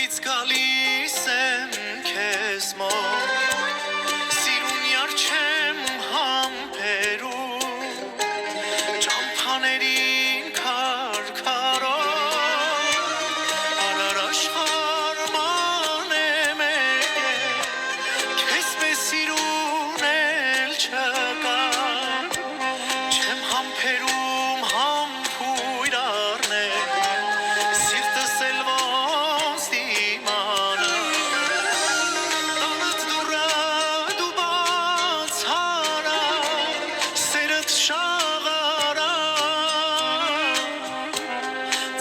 Ուրիշներից գալիս եմ քեզ մոտ Սիրուն յար չեմ համբերում Ճամփաներին քարքարով Արար աշխարհ մանեմ Քեզ պես սիրուն էլ չկա Չեմ համբերում համբույր առնել Սիրտս էլ ոնց դիմանա Տանդ դուռը դու բաց արա Սերդ շաղարա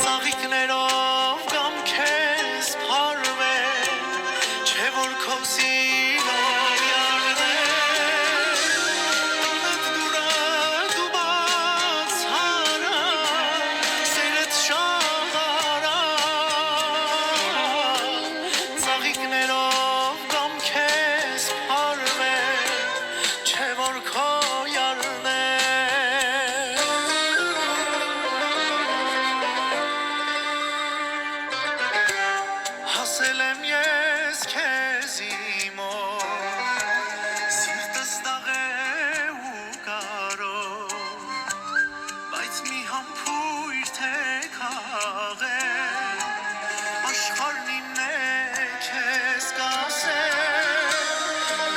Ծաղիկներով կամ քեզ փարվել Չէ որ քո սիրով յարդել Տանդ դուռը դու բաց արա Սերդ շաղարա Ծաղիկներով կամ քեզ փարվել Չէ որ քո յարդել Հասել եմ ես քեզի մոտ Սիրտս դաղ է ու կարով Բայց մի համբույր թե քաղել Աշխարհն իմն է քեզ կասել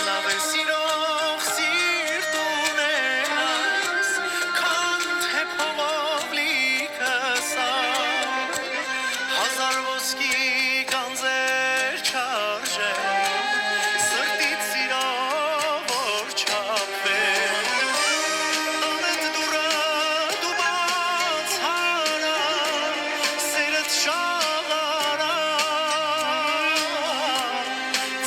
Լավ է սիրող սիրտ ունենաս Քան թե փողով լիքս Հազար ոսկի գանձեր չարժեն Սրտից սիրով որ չափվեն Տանդ դուռը դու բաց արա Սերդ շաղարա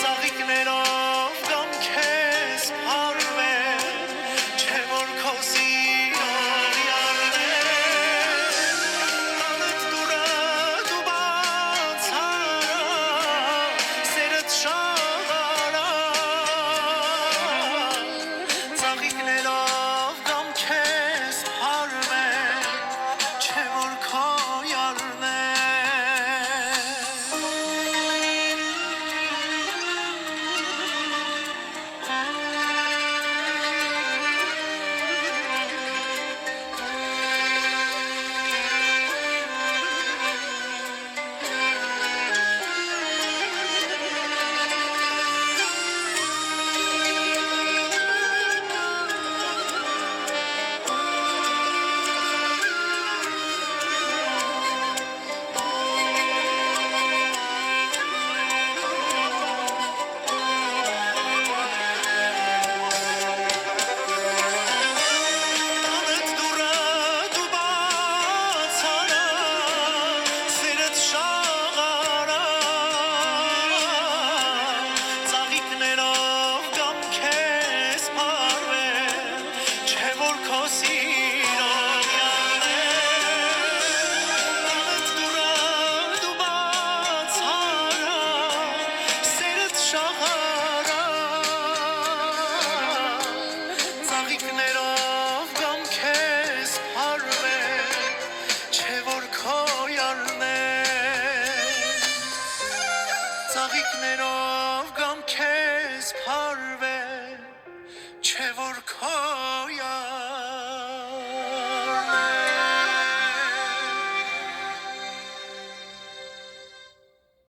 Ծաղիկներով կամ քեզ փարվել Չէ որ քո սիրով յարդել Տանդ դուռը դու բաց արա Սերդ շաղարա Ծաղիկներով կամ քեզ փարվել Չէ որ քո Տանդ դուռը դու բաց արա Սերդ շաղարա Ծաղիկներով կամ քեզ փարվել Չէ որ քո սիրով յարդել Տանդ դուռը դու բաց արա Սերդ շաղարա Ծաղիկներով կամ քեզ փարվել Չէ որ քո յարդել Ծաղիկներով կամ քեզ փարվել